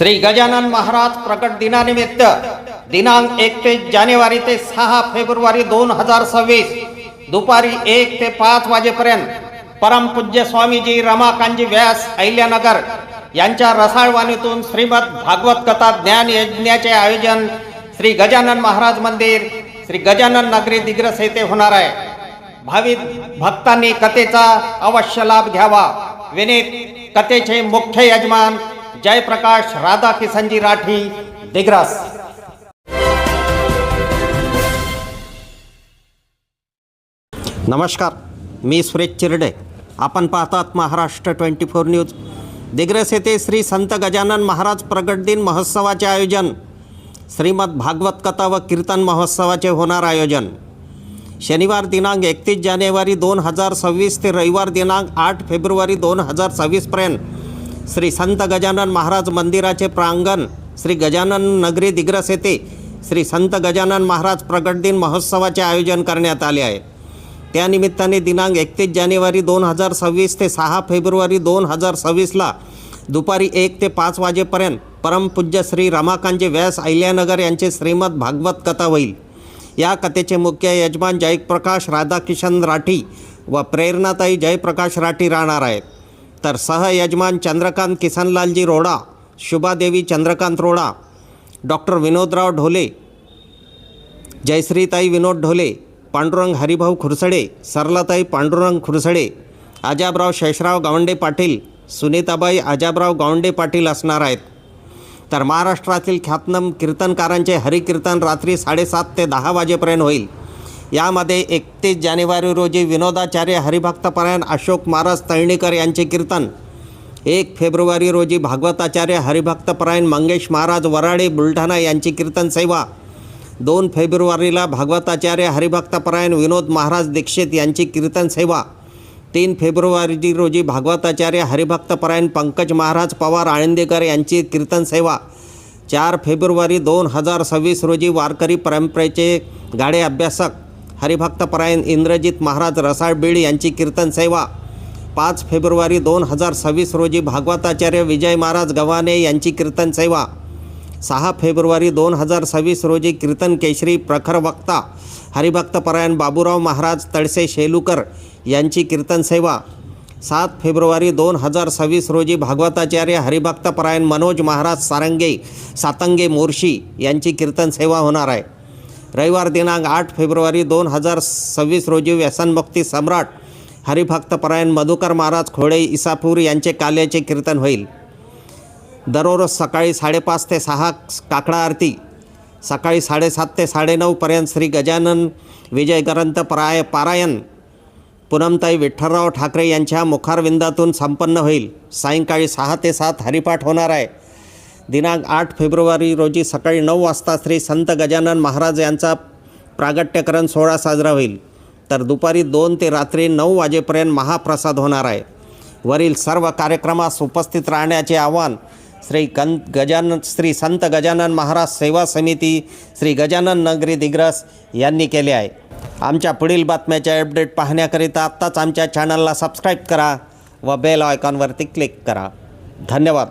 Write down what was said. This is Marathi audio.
श्री गजानन महाराज प्रकट दिनानिमित्त दिनांक 31 जानेवारी ते 6 फेब्रुवारी 2026 दुपारी 1 ते 5 वाजेपर्यंत परमपूज्य स्वामीजी रमाकांतजी व्यास अहिल्यानगर यांच्या रसाळवाणीतून श्रीमद भागवत कथा ज्ञान यज्ञाचे आयोजन श्री गजानन महाराज मंदिर श्री गजानन नगरी दिग्रस येथे होणार आहे। भाविक भक्तांनी कथेचा अवश्य लाभ घ्यावा। विनीत कथेचे मुख्य यजमान जयप्रकाश राधाकिशनजी राठी दिग्रस। नमस्कार, मी सुरेश चिरडे। आपण पाहतात महाराष्ट्र 24 न्यूज। दिग्रस येथे श्री संत गजानन महाराज प्रगट दिन महोत्सवाचे आयोजन, श्रीमद भागवत कथा व कीर्तन महोत्सवाचे होणार आयोजन शनिवार दिनांक 31 जानेवारी 2026 ते रविवार दिनांक 8 फेब्रुवारी 2026 पर्यंत श्री संत गजानन महाराज मंदिराचे प्रांगण श्री गजानन नगरी दिग्रस येथे श्री संत गजानन महाराज प्रगट दिन महोत्सवाचे आयोजन करण्यात आले आहे। त्यानिमित्ताने दिनांक 31 जानेवारी 2026 ते 6 फेब्रुवारी 2026 ला दुपारी 1 ते 5 वाजेपर्यंत परमपूज्य श्री रमाकांतजी व्यास अहिल्यानगर यांचे श्रीमद भागवत कथा होईल। या कथेचे मुख्य यजमान जयप्रकाश राधाकिशन राठी व प्रेरणाताई जयप्रकाश राठी राहणार आहेत। तर सहयजमान चंद्रकांत किसनलालजी रोडा, शुभादेवी चंद्रकांत रोडा, डॉक्टर विनोदराव ढोले, जयश्रीताई विनोद ढोले, पांडुरंग हरिभाऊ खुरसडे, सरलाताई पांडुरंग खुरसडे, आजाबराव शेषराव गावंडे पाटील, सुनीताबाई आजाबराव गावंडे पाटील असणार आहेत। तर महाराष्ट्रातील ख्यातनाम कीर्तनकारांचे हरिकीर्तन रात्री 7:30 ते 10 वाजेपर्यंत होईल। यामध्ये 31 जानेवारी रोजी विनोदाचार्य हरिभक्तपरायण अशोक महाराज तळणीकर यांचे कीर्तन, 1 फेब्रुवारी रोजी भागवताचार्य हरिभक्तपरायण मंगेश महाराज वराडे बुलढाणा यांची कीर्तन सेवा, 2 फेब्रुवारीला भागवताचार्य हरिभक्तपरायण विनोद महाराज दीक्षित यांची कीर्तन सेवा, 3 फेब्रुवारी रोजी भागवताचार्य हरिभक्तपरायण पंकज महाराज पवार आळंदीकर यांची कीर्तन सेवा, 4 फेब्रुवारी 2026 रोजी वारकरी परंपरेचे गाडे अभ्यासक हरिभक्तपरायण इंद्रजित महाराज रसाळ बीड यांची कीर्तन सेवा, 5 फेब्रुवारी 2026 रोजी भागवताचार्य विजय महाराज गव्हाणे यांची कीर्तन सेवा, 6 फेब्रुवारी 2026 रोजी कीर्तन केशरी प्रखर वक्ता हरिभक्तपरायण बाबूराव महाराज तळसे शेलूकर यांची कीर्तन सेवा, 7 फेब्रुवारी 2026 रोजी भागवताचार्य हरिभक्तपरायण मनोज महाराज सातंगे मोर्शी यांची कीर्तन सेवा होणार आहे। रविवार दिनांक 8 फेब्रुवारी 2026 रोजी व्यसनमुक्ती सम्राट हरिभक्तपरायण मधुकर महाराज खोडे इसापूर यांचे काल्याचे कीर्तन होईल। दररोज सकाळी 5:30 ते 6 काकडा आरती, सकाळी 7:30 ते 9:30 पर्यंत श्री गजानन विजय ग्रंथ पारायण पूनमताई विठ्ठलराव ठाकरे यांच्या मुखारविंदातून संपन्न होईल। सायंकाळी 6 ते 7 हरिपाठ होणार आहे। दिनांक 8 फेब्रुवारी रोजी सकाळी 9 वाजता श्री संत गजानन महाराज यांचा प्रागट्यकरण सोहळा साजरा होईल। तर दुपारी 2 ते रात्री 9 वाजेपर्यंत महाप्रसाद होणार आहे। वरील सर्व कार्यक्रमास उपस्थित राहण्याचे आवाहन श्री संत गजानन महाराज सेवा समिती श्री गजानन नगरी दिग्रस यांनी केले आहे। आमच्या पुढील बातम्याचे अपडेट पाहण्याकरिता आत्ताच आमच्या चॅनलला सबस्क्राईब करा व बेल आयकॉनवरती क्लिक करा। धन्यवाद।